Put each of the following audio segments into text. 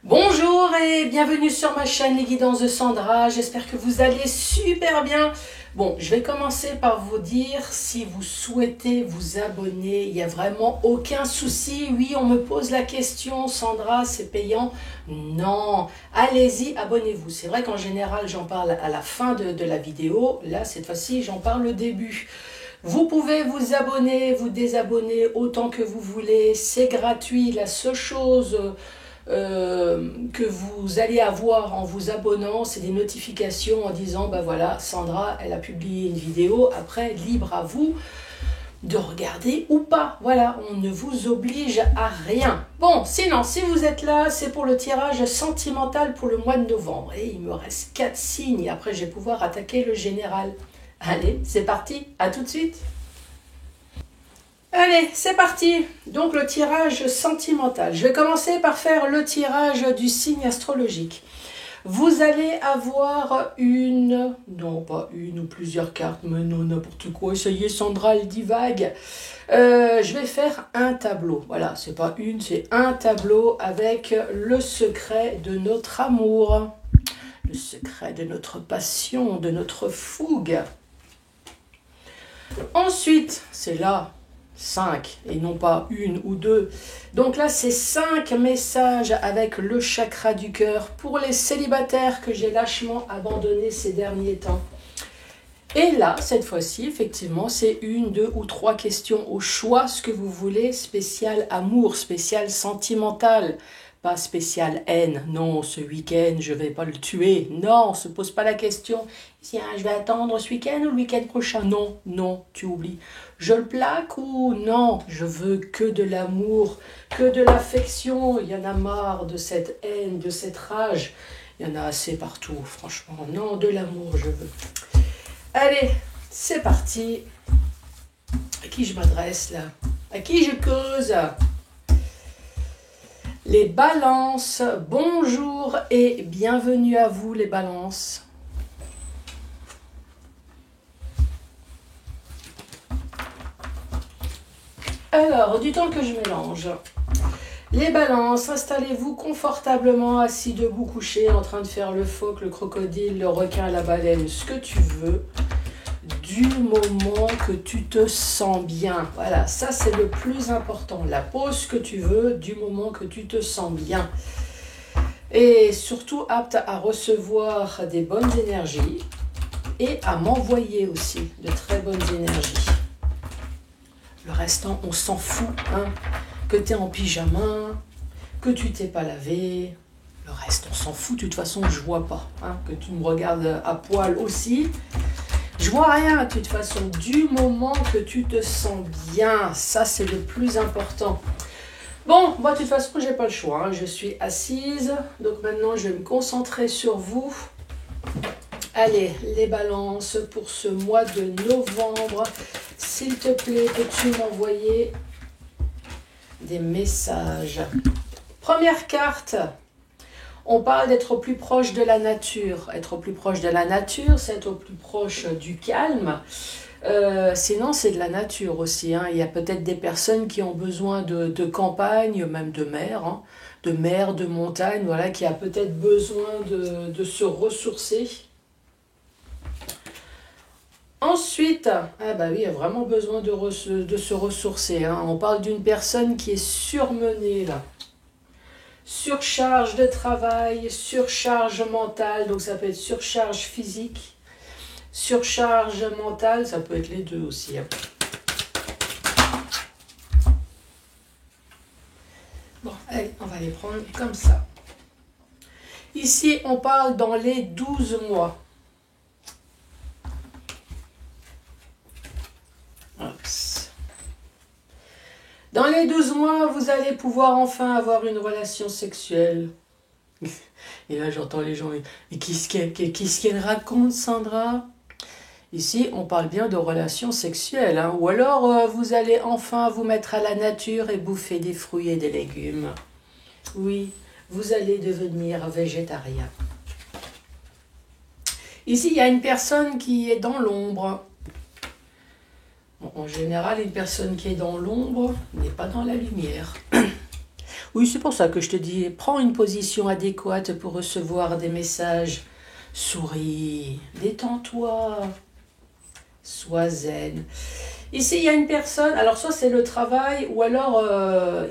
Bonjour et bienvenue sur ma chaîne Les Guidances de Sandra, j'espère que vous allez super bien. Bon, je vais commencer par vous dire si vous souhaitez vous abonner, il n'y a vraiment aucun souci. Oui, on me pose la question, Sandra, c'est payant? Non, allez-y, abonnez-vous. C'est vrai qu'en général, j'en parle à la fin de la vidéo. Là, cette fois-ci, j'en parle au début. Vous pouvez vous abonner, vous désabonner autant que vous voulez. C'est gratuit. La seule chose que vous allez avoir en vous abonnant, c'est des notifications en disant, ben voilà, Sandra, elle a publié une vidéo. Après, libre à vous de regarder ou pas. Voilà, on ne vous oblige à rien. Bon, sinon, si vous êtes là, c'est pour le tirage sentimental pour le mois de novembre. Et il me reste 4 signes et après, je vais pouvoir attaquer le général. Allez, c'est parti, à tout de suite. Allez, c'est parti. Donc le tirage sentimental. Je vais commencer par faire le tirage du signe astrologique. Vous allez avoir non pas une ou plusieurs cartes, mais non, n'importe quoi. Ça y est, Sandra, elle divague. Je vais faire un tableau. Voilà, c'est pas une, c'est un tableau avec le secret de notre amour, le secret de notre passion, de notre fougue. Ensuite, c'est là 5 et non pas une ou deux. Donc là, c'est 5 messages avec le chakra du cœur pour les célibataires que j'ai lâchement abandonnés ces derniers temps. Et là, cette fois-ci, effectivement, c'est une, deux ou trois questions au choix, ce que vous voulez, spécial amour, spécial sentimental, pas spécial haine. Non, ce week-end, je vais pas le tuer. Non, on se pose pas la question. Tiens, je vais attendre ce week-end ou le week-end prochain. Non, non, tu oublies. Je le plaque ou non, je veux que de l'amour, que de l'affection. Il y en a marre de cette haine, de cette rage. Il y en a assez partout, franchement. Non, de l'amour, je veux. Allez, c'est parti. À qui je m'adresse là? À qui je cause? Les balances, bonjour et bienvenue à vous les balances. Alors, du temps que je mélange. Les balances, installez-vous confortablement, assis, debout, couché, en train de faire le phoque, le crocodile, le requin, la baleine, ce que tu veux, du moment que tu te sens bien. Voilà, ça c'est le plus important. La pose que tu veux, du moment que tu te sens bien. Et surtout apte à recevoir des bonnes énergies et à m'envoyer aussi de très bonnes énergies. Le restant, on s'en fout, hein. Que tu es en pyjama, que tu t'es pas lavé, le reste, on s'en fout. De toute façon, je vois pas. Hein. Que tu me regardes à poil aussi, je vois rien de toute façon. Du moment que tu te sens bien, ça c'est le plus important. Bon, moi de toute façon, j'ai pas le choix. Hein. Je suis assise, donc maintenant je vais me concentrer sur vous. Allez, les balances pour ce mois de novembre. S'il te plaît, peux-tu m'envoyer des messages? Première carte, on parle d'être au plus proche de la nature. Être au plus proche de la nature, c'est être au plus proche du calme. Sinon, c'est de la nature aussi. Hein. Il y a peut-être des personnes qui ont besoin de campagne, même de mer, hein, de montagne, voilà, qui a peut-être besoin de se ressourcer. Ensuite, ah bah oui, il y a vraiment besoin de se ressourcer. Hein. On parle d'une personne qui est surmenée là. Surcharge de travail, surcharge mentale, donc ça peut être surcharge physique, surcharge mentale, ça peut être les deux aussi. Hein. Bon, allez, on va les prendre comme ça. Ici, on parle dans les 12 mois. Dans les 12 mois, vous allez pouvoir enfin avoir une relation sexuelle. Et là, j'entends les gens, mais qu'est-ce qu'elle raconte, Sandra? Ici, on parle bien de relations sexuelles. Hein. Ou alors, vous allez enfin vous mettre à la nature et bouffer des fruits et des légumes. Oui, vous allez devenir végétarien. Ici, il y a une personne qui est dans l'ombre. En général, une personne qui est dans l'ombre n'est pas dans la lumière. Oui, c'est pour ça que je te dis, prends une position adéquate pour recevoir des messages. Souris, détends-toi, sois zen. Ici, il y a une personne, alors soit c'est le travail, ou alors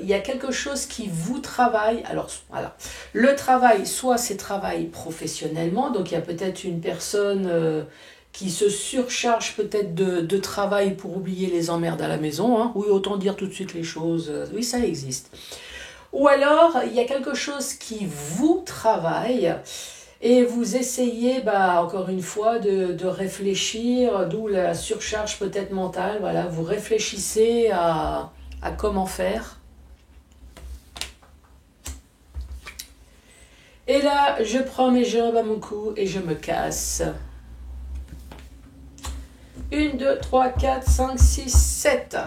il y a quelque chose qui vous travaille. Alors, voilà. Le travail, soit c'est travail professionnellement, donc il y a peut-être une personne qui se surcharge peut-être de travail pour oublier les emmerdes à la maison. Hein. Oui, autant dire tout de suite les choses. Oui, ça existe. Ou alors, il y a quelque chose qui vous travaille. Et vous essayez, encore une fois, de réfléchir, d'où la surcharge peut-être mentale. Voilà, vous réfléchissez à comment faire. Et là, je prends mes jambes à mon cou et je me casse. 1, 2, 3, 4, 5, 6, 7.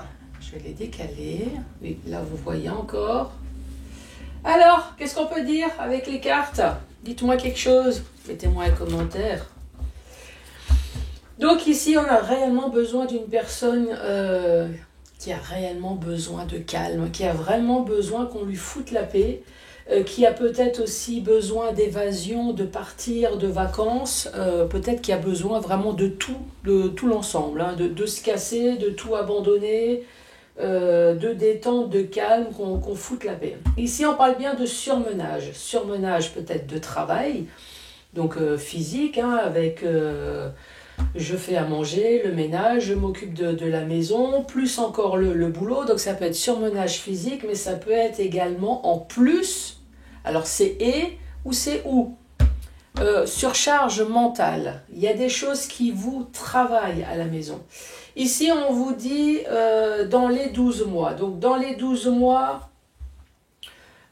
Je vais les décaler. Oui, là, vous voyez encore. Alors, qu'est-ce qu'on peut dire avec les cartes ? Dites-moi quelque chose, mettez-moi un commentaire. Donc ici, on a réellement besoin d'une personne qui a réellement besoin de calme, qui a vraiment besoin qu'on lui foute la paix, qui a peut-être aussi besoin d'évasion, de partir, de vacances, peut-être qui a besoin vraiment de tout l'ensemble, hein, de se casser, de tout abandonner, de détente, de calme, qu'on foute la paix. Ici, on parle bien de surmenage. Surmenage peut-être de travail, donc physique, hein, avec je fais à manger, le ménage, je m'occupe de la maison, plus encore le boulot. Donc ça peut être surmenage physique, mais ça peut être également en plus. Alors c'est et ou c'est ou. Surcharge mentale. Il y a des choses qui vous travaillent à la maison. Ici, on vous dit dans les 12 mois. Donc, dans les 12 mois,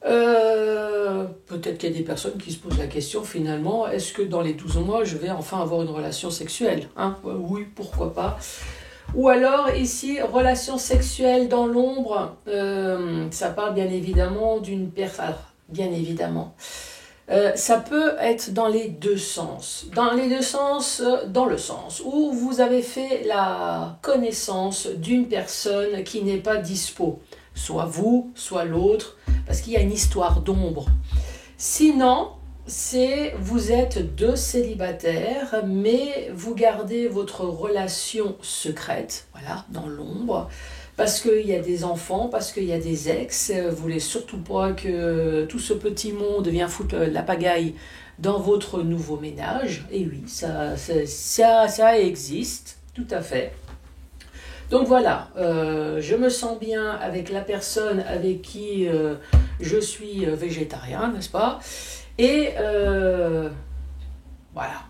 peut-être qu'il y a des personnes qui se posent la question finalement, est-ce que dans les 12 mois, je vais enfin avoir une relation sexuelle, hein? Oui, pourquoi pas. Ou alors, ici, relation sexuelle dans l'ombre, ça parle bien évidemment d'une personne. Bien évidemment. Ça peut être dans les deux sens. Dans les deux sens, dans le sens où vous avez fait la connaissance d'une personne qui n'est pas dispo. Soit vous, soit l'autre, parce qu'il y a une histoire d'ombre. Sinon, vous êtes deux célibataires, mais vous gardez votre relation secrète, voilà, dans l'ombre. Parce qu'il y a des enfants, parce qu'il y a des ex, vous voulez surtout pas que tout ce petit monde vienne foutre la pagaille dans votre nouveau ménage. Et oui, ça existe, tout à fait. Donc voilà, je me sens bien avec la personne avec qui je suis végétarien, n'est-ce pas ? Et voilà.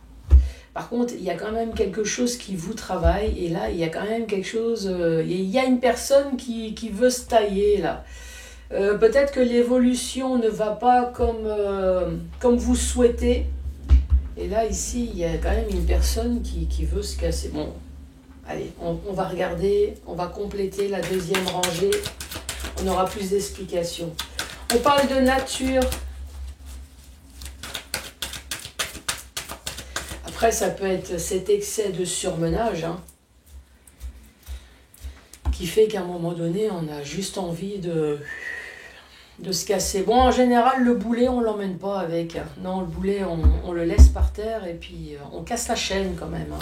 Par contre, il y a quand même quelque chose qui vous travaille, et là, il y a quand même quelque chose, il y a une personne qui veut se tailler, là. Peut-être que l'évolution ne va pas comme vous souhaitez, et là, ici, il y a quand même une personne qui veut se casser. Bon, allez, on va regarder, on va compléter la deuxième rangée, on aura plus d'explications. On parle de nature. Après, ça peut être cet excès de surmenage, hein, qui fait qu'à un moment donné, on a juste envie de se casser. Bon, en général, le boulet, on ne l'emmène pas avec. Non, le boulet, on le laisse par terre et puis on casse la chaîne quand même. Hein.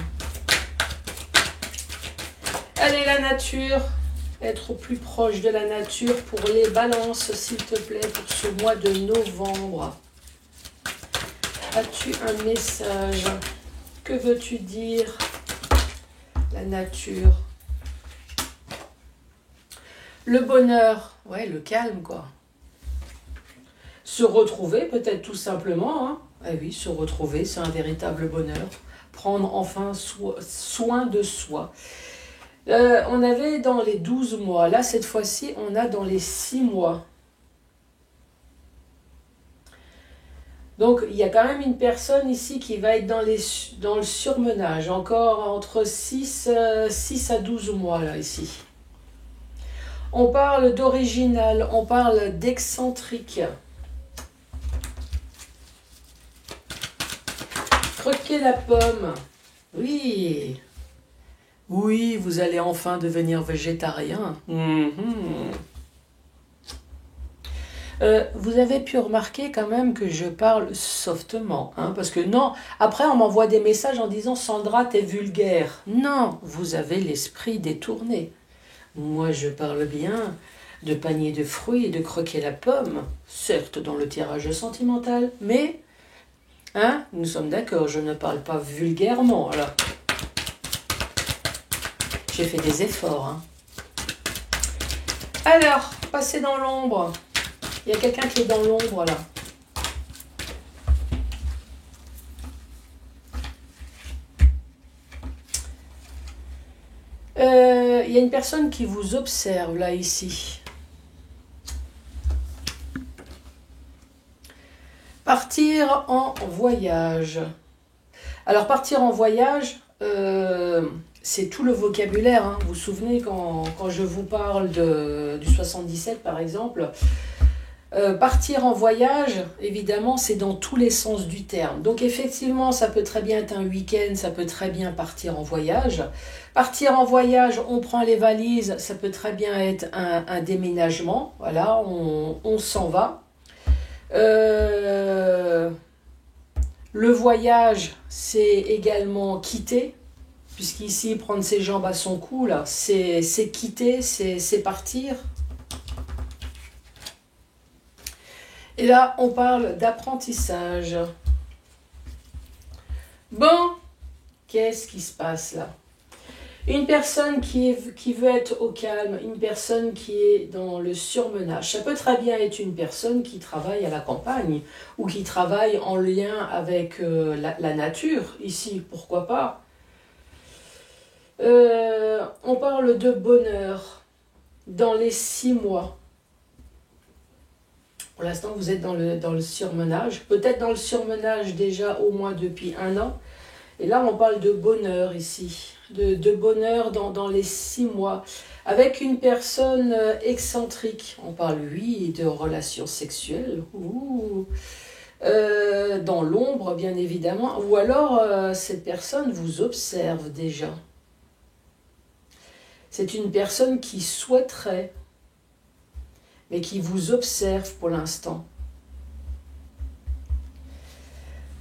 Allez, la nature. Être au plus proche de la nature pour les balances, s'il te plaît, pour ce mois de novembre. As-tu un message ? Que veux-tu dire, la nature? Le bonheur, ouais, le calme, quoi. Se retrouver, peut-être tout simplement. Hein. Eh oui, se retrouver, c'est un véritable bonheur. Prendre enfin soin de soi. On avait dans les 12 mois. Là, cette fois-ci, on a dans les 6 mois. Donc, il y a quand même une personne ici qui va être dans le surmenage, encore entre 6 à 12 mois, là, ici. On parle d'original, on parle d'excentrique. Croquer la pomme. Oui. Oui, vous allez enfin devenir végétarien. Vous avez pu remarquer quand même que je parle softement, hein, parce que non, après on m'envoie des messages en disant Sandra, t'es vulgaire. Non, vous avez l'esprit détourné. Moi, je parle bien de panier de fruits et de croquer la pomme, certes dans le tirage sentimental, mais, hein, nous sommes d'accord, je ne parle pas vulgairement, alors. J'ai fait des efforts, hein. Alors, passez dans l'ombre. Il y a quelqu'un qui est dans l'ombre, là. Il y a une personne qui vous observe, là, ici. Partir en voyage. Alors, partir en voyage, c'est tout le vocabulaire, hein. Vous vous souvenez quand je vous parle du 77, par exemple, partir en voyage, évidemment, c'est dans tous les sens du terme. Donc effectivement, ça peut très bien être un week-end, ça peut très bien partir en voyage. Partir en voyage, on prend les valises, ça peut très bien être un déménagement. Voilà, on s'en va. Le voyage, c'est également quitter, puisqu'ici, prendre ses jambes à son cou, là, c'est quitter, c'est partir. Et là, on parle d'apprentissage. Bon, qu'est-ce qui se passe là? Une personne qui veut être au calme, une personne qui est dans le surmenage. Ça peut très bien être une personne qui travaille à la campagne ou qui travaille en lien avec la nature. Ici, pourquoi pas? On parle de bonheur dans les 6 mois. Pour l'instant, vous êtes dans le surmenage. Peut-être dans le surmenage déjà au moins depuis 1 an. Et là, on parle de bonheur ici. De bonheur dans les 6 mois. Avec une personne excentrique. On parle, oui, de relations sexuelles. Dans l'ombre, bien évidemment. Ou alors, cette personne vous observe déjà. C'est une personne qui souhaiterait, mais qui vous observe pour l'instant.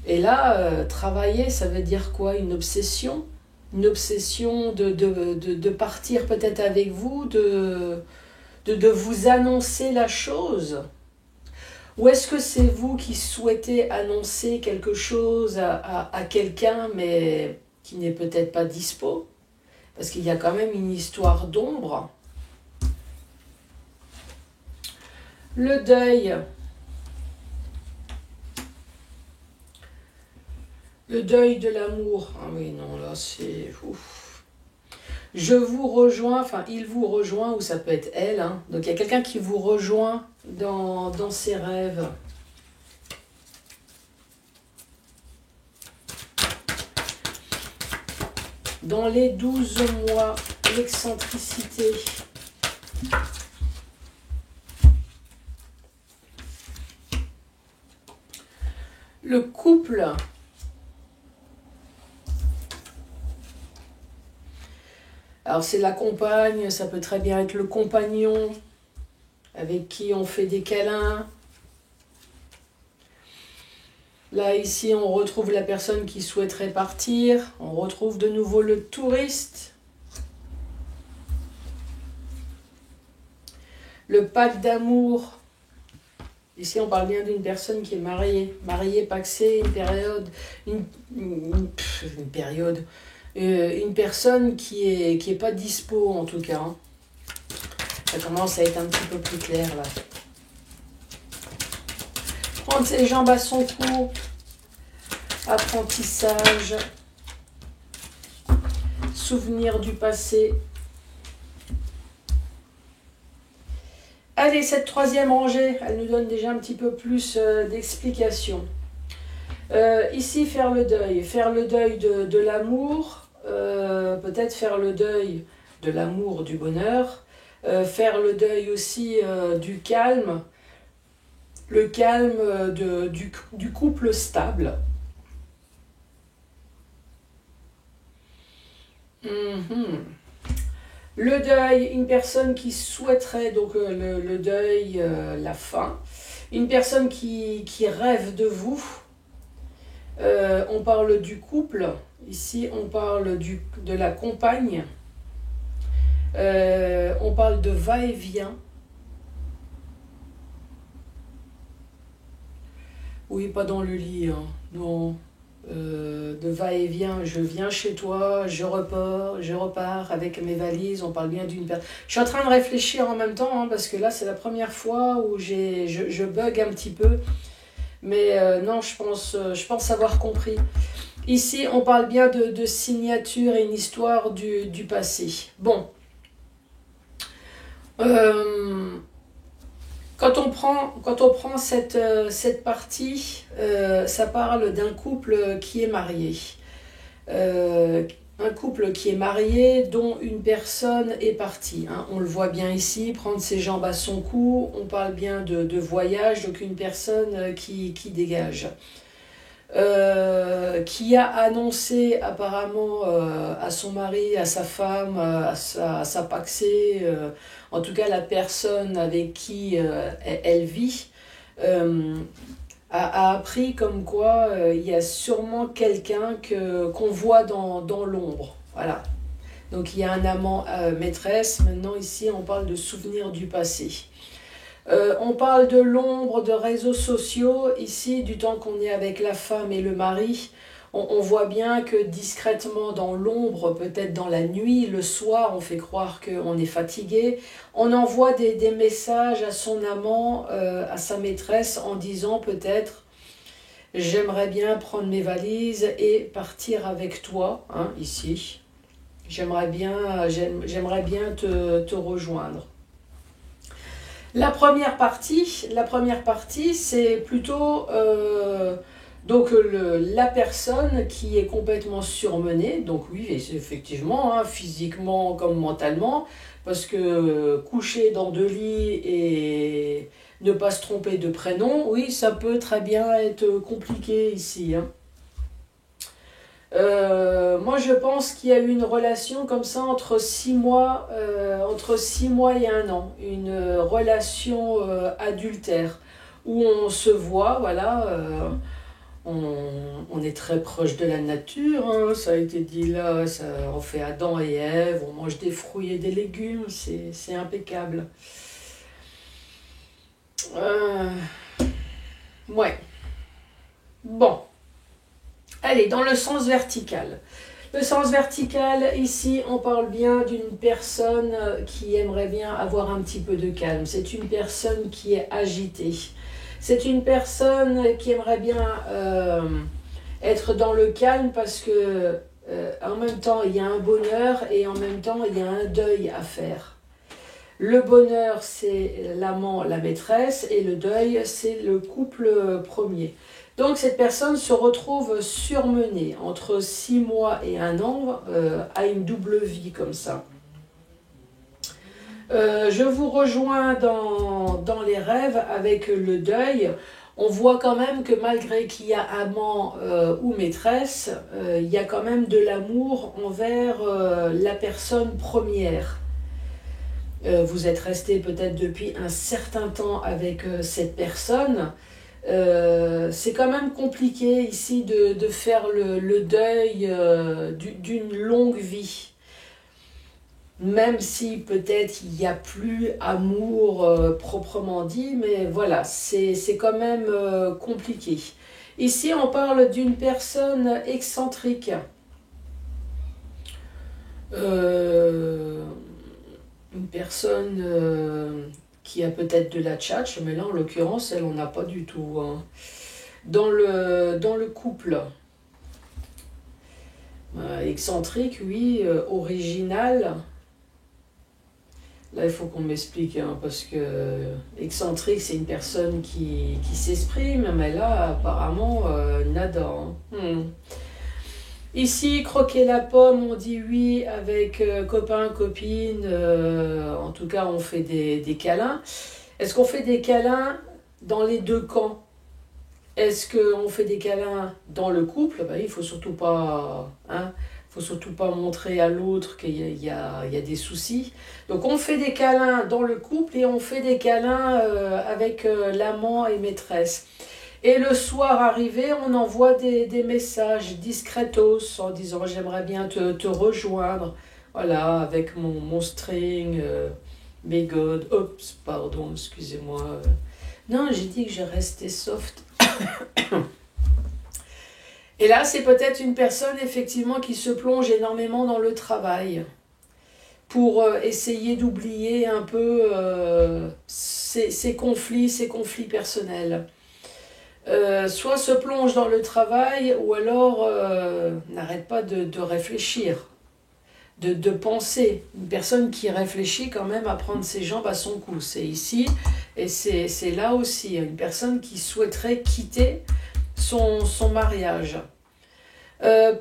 Et là, travailler, ça veut dire quoi? Une obsession? Une obsession de partir peut-être avec vous, de vous annoncer la chose? Ou est-ce que c'est vous qui souhaitez annoncer quelque chose à quelqu'un, mais qui n'est peut-être pas dispo? Parce qu'il y a quand même une histoire d'ombre. Le deuil. Le deuil de l'amour. Ah oui, non, là, c'est... Ouf. Je vous rejoins, enfin, il vous rejoint, ou ça peut être elle. Hein. Donc, il y a quelqu'un qui vous rejoint dans ses rêves. Dans les 12 mois, l'excentricité. Le couple. Alors c'est la compagne, ça peut très bien être le compagnon avec qui on fait des câlins. Là, ici, on retrouve la personne qui souhaiterait partir. On retrouve de nouveau le touriste. Le pacte d'amour. Ici, on parle bien d'une personne qui est mariée. Mariée, paxée, une personne qui est pas dispo, en tout cas. Hein. Ça commence à être un petit peu plus clair, là. Prendre ses jambes à son cou. Apprentissage. Souvenir du passé. Allez, cette 3e rangée, elle nous donne déjà un petit peu plus d'explications. Ici, faire le deuil. Faire le deuil de l'amour. Peut-être faire le deuil de l'amour, du bonheur. Faire le deuil aussi du calme. Le calme du couple stable. Le deuil, une personne qui souhaiterait donc le deuil, la fin. Une personne qui rêve de vous. On parle du couple. Ici, on parle de la compagne. On parle de va-et-vient. Oui, pas dans le lit, hein. Non. De va-et-vient, je viens chez toi, je repars avec mes valises, on parle bien d'une personne. Je suis en train de réfléchir en même temps, hein, parce que là, c'est la première fois où je bug un petit peu. Mais non, je pense avoir compris. Ici, on parle bien de signature et une histoire du passé. Bon. Quand on prend cette partie, ça parle d'un couple qui est marié. Un couple qui est marié dont une personne est partie. Hein. On le voit bien ici, prendre ses jambes à son cou. On parle bien de voyage, donc une personne qui dégage. Qui a annoncé apparemment à son mari, à sa femme, à sa paxée, en tout cas la personne avec qui elle vit, a appris comme quoi il y a sûrement quelqu'un qu'on voit dans l'ombre. Voilà. Donc il y a un amant maîtresse. Maintenant ici on parle de souvenirs du passé. On parle de l'ombre, de réseaux sociaux. Ici, du temps qu'on est avec la femme et le mari, on voit bien que discrètement dans l'ombre, peut-être dans la nuit, le soir, on fait croire qu'on est fatigué. On envoie des messages à son amant, à sa maîtresse, en disant peut-être « J'aimerais bien prendre mes valises et partir avec toi, hein, ici. J'aimerais bien te rejoindre. » La première partie, c'est plutôt donc la personne qui est complètement surmenée, donc oui, effectivement, hein, physiquement comme mentalement, parce que coucher dans deux lits et ne pas se tromper de prénom, oui, ça peut très bien être compliqué ici. Hein. Moi, je pense qu'il y a eu une relation comme ça entre 6 mois et 1 an, une relation adultère, où on se voit, voilà, on est très proche de la nature, hein, ça a été dit là, on fait Adam et Ève, on mange des fruits et des légumes, c'est impeccable. Ouais, bon. Allez, dans le sens vertical. Le sens vertical, ici, on parle bien d'une personne qui aimerait bien avoir un petit peu de calme. C'est une personne qui est agitée. C'est une personne qui aimerait bien être dans le calme parce que en même temps, il y a un bonheur et en même temps, il y a un deuil à faire. Le bonheur, c'est l'amant, la maîtresse, et le deuil, c'est le couple premier. Donc cette personne se retrouve surmenée entre 6 mois et 1 an, à une double vie comme ça. Je vous rejoins dans les rêves avec le deuil. On voit quand même que malgré qu'il y a amant ou maîtresse, il y a quand même de l'amour envers la personne première. Vous êtes resté peut-être depuis un certain temps avec cette personne. C'est quand même compliqué ici de faire le deuil d'une longue vie. Même si peut-être il n'y a plus amour proprement dit, mais voilà, c'est quand même compliqué. Ici, on parle d'une personne excentrique. Une personne qui a peut-être de la tchatche, mais là en l'occurrence elle n'en a pas du tout. Hein. Dans le couple, excentrique, oui, original. Là il faut qu'on m'explique, hein, parce que excentrique c'est une personne qui s'exprime, mais là apparemment nada. Hein. Ici, croquer la pomme, on dit oui avec copain, copine, en tout cas on fait des câlins. Est-ce qu'on fait des câlins dans les deux camps? Est-ce qu'on fait des câlins dans le couple? Ben, il ne faut surtout pas... Hein, faut surtout pas montrer à l'autre qu'il y a des soucis. Donc on fait des câlins dans le couple et on fait des câlins avec l'amant et maîtresse. Et le soir arrivé, on envoie des messages discretos en disant j'aimerais bien te rejoindre. Voilà, avec mon string, may God, oups, pardon, excusez-moi. Non, j'ai dit que je restais soft. Et là, c'est peut-être une personne effectivement qui se plonge énormément dans le travail pour essayer d'oublier un peu ses conflits personnels. Soit se plonge dans le travail ou alors n'arrête pas de réfléchir, de penser. Une personne qui réfléchit quand même à prendre ses jambes à son cou. C'est ici et c'est là aussi. Une personne qui souhaiterait quitter son mariage.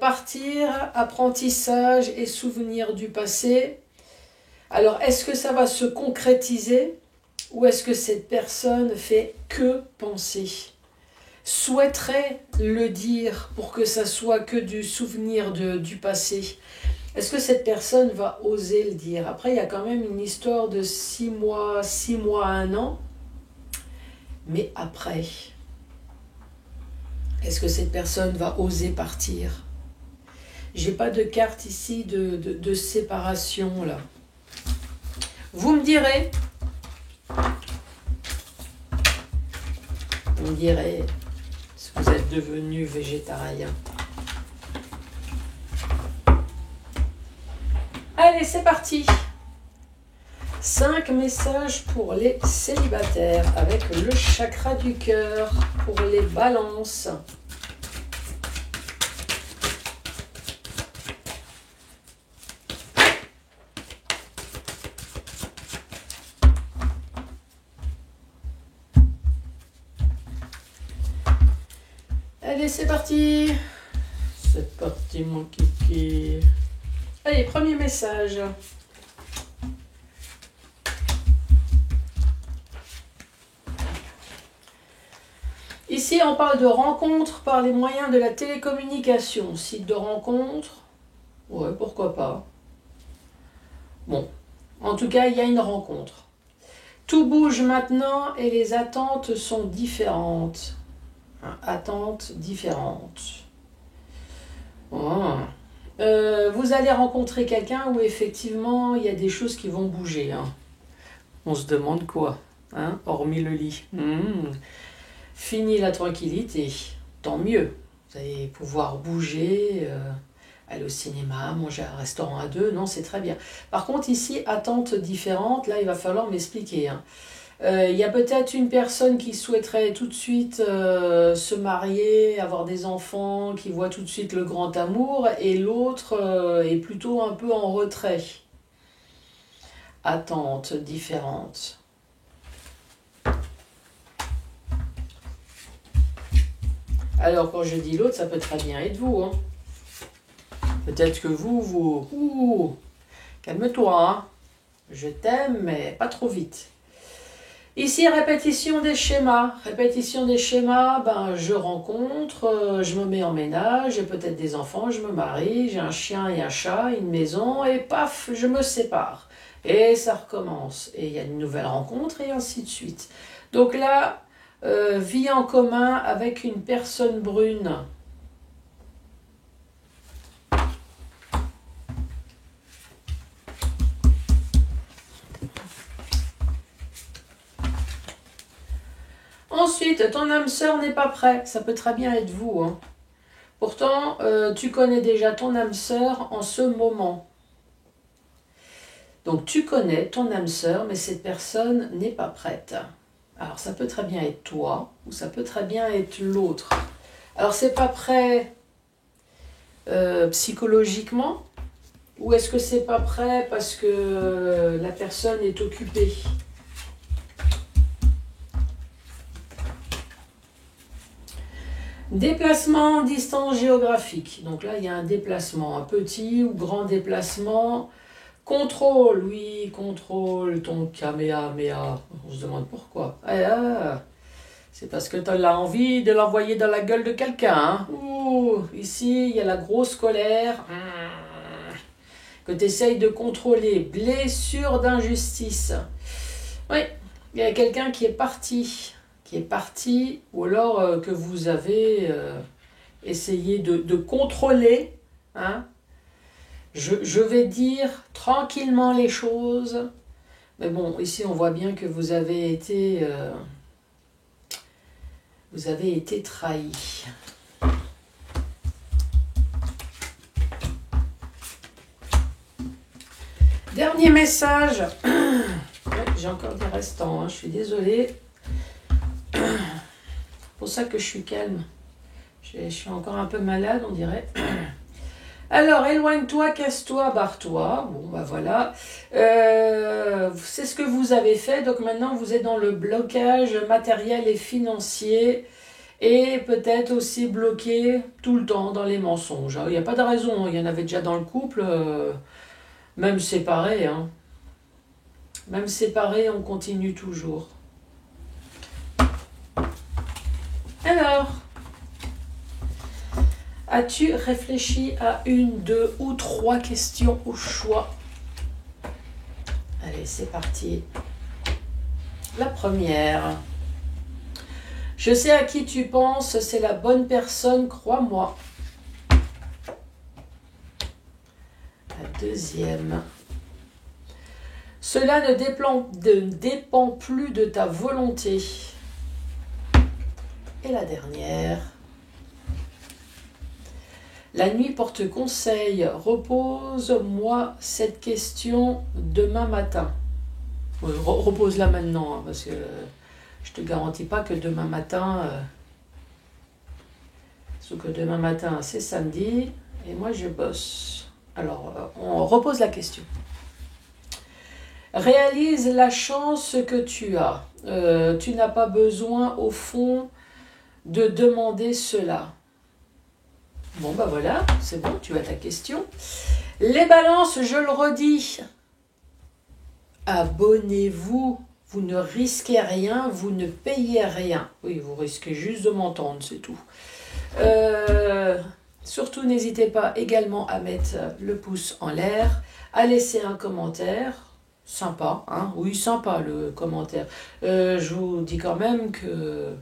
Partir, apprentissage et souvenirs du passé. Alors, est-ce que ça va se concrétiser ou est-ce que cette personne fait que penser ? Souhaiterait le dire pour que ça soit que du souvenir du passé. Est-ce que cette personne va oser le dire ? Après, il y a quand même une histoire de 6 mois à 1 an. Mais après, est-ce que cette personne va oser partir ? J'ai pas de carte ici de séparation là. Vous me direz. Vous me direz si vous êtes devenu végétarien. Allez, c'est parti. 5 messages pour les célibataires avec le chakra du cœur pour les balances. Allez, c'est parti. C'est parti, mon kiki. Allez, premier message. Ici, on parle de rencontres par les moyens de la télécommunication. Site de rencontre, ouais, pourquoi pas. Bon, en tout cas, il y a une rencontre. Tout bouge maintenant et les attentes sont différentes. Attentes différentes. Oh. Vous allez rencontrer quelqu'un où effectivement, il y a des choses qui vont bouger. Hein. On se demande quoi, hein, hormis le lit. Fini la tranquillité, tant mieux. Vous allez pouvoir bouger, aller au cinéma, manger à un restaurant à 2, non, c'est très bien. Par contre, ici, attentes différentes, là, il va falloir m'expliquer. Hein. Il y a peut-être une personne qui souhaiterait tout de suite se marier, avoir des enfants, qui voit tout de suite le grand amour, et l'autre est plutôt un peu en retrait. Attentes différentes. Alors, quand je dis l'autre, ça peut très bien être vous. Hein. Peut-être que vous... calme-toi, hein. Je t'aime, mais pas trop vite. Ici, répétition des schémas. Répétition des schémas, ben, je rencontre, je me mets en ménage, j'ai peut-être des enfants, je me marie, j'ai un chien et un chat, une maison, et paf, je me sépare. Et ça recommence. Et il y a une nouvelle rencontre, et ainsi de suite. Donc là, vie en commun avec une personne brune. Ensuite, ton âme sœur n'est pas prêt. Ça peut très bien être vous. Hein. Pourtant, tu connais déjà ton âme sœur en ce moment. Donc, tu connais ton âme sœur, mais cette personne n'est pas prête. Alors, ça peut très bien être toi, ou ça peut très bien être l'autre. Alors, c'est pas prêt psychologiquement, ou est-ce que c'est pas prêt parce que la personne est occupée ? Déplacement, distance géographique. Donc là, il y a un déplacement, un petit ou grand déplacement. Contrôle, oui, contrôle ton Kamehameha. On se demande pourquoi. C'est parce que tu as envie de l'envoyer dans la gueule de quelqu'un. Hein. Ouh, vous. Ici, il y a la grosse colère que tu essayes de contrôler. Blessure d'injustice. Oui, il y a quelqu'un qui est parti. Ou alors que vous avez essayé de contrôler. Hein. Je vais dire tranquillement les choses. Mais bon, ici, on voit bien que vous avez été trahi. Dernier message. Ouais, j'ai encore des restants, hein, je suis désolée. C'est pour ça que je suis calme. Je suis encore un peu malade, on dirait. Alors, éloigne-toi, casse-toi, barre-toi. Bon, bah voilà. C'est ce que vous avez fait. Donc maintenant, vous êtes dans le blocage matériel et financier. Et peut-être aussi bloqué tout le temps dans les mensonges. Il n'y a pas de raison. Il y en avait déjà dans le couple. Même séparés. Hein. Même séparés, on continue toujours. Alors, as-tu réfléchi à 1, 2 ou 3 questions au choix? Allez, c'est parti. La première. Je sais à qui tu penses, c'est la bonne personne, crois-moi. La deuxième. Cela ne dépend plus de ta volonté. Et la dernière. La nuit porte conseil. Repose-moi cette question demain matin. Repose-la maintenant, hein, parce que je te garantis pas que demain matin... Sauf que demain matin, c'est samedi, et moi je bosse. Alors, on repose la question. Réalise la chance que tu as. Tu n'as pas besoin, au fond, de demander cela. Bon, bah voilà, c'est bon, tu as ta question. Les balances, je le redis. Abonnez-vous. Vous ne risquez rien, vous ne payez rien. Oui, vous risquez juste de m'entendre, c'est tout. Surtout, n'hésitez pas également à mettre le pouce en l'air, à laisser un commentaire. Sympa, hein? Oui, sympa le commentaire. Je vous dis quand même que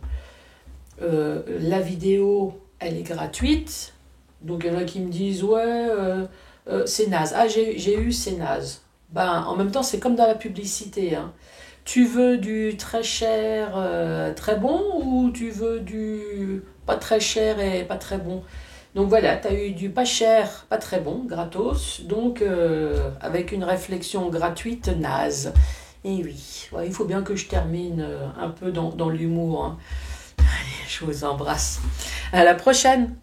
la vidéo, elle est gratuite. Donc, il y en a qui me disent, ouais, c'est naze. Ah, j'ai eu, c'est naze. Ben, en même temps, c'est comme dans la publicité. Hein. Tu veux du très cher, très bon, ou tu veux du pas très cher et pas très bon? Donc voilà, tu as eu du pas cher, pas très bon, gratos, donc avec une réflexion gratuite, naze. Et oui, ouais, il faut bien que je termine un peu dans l'humour. Hein. Allez, je vous embrasse. À la prochaine!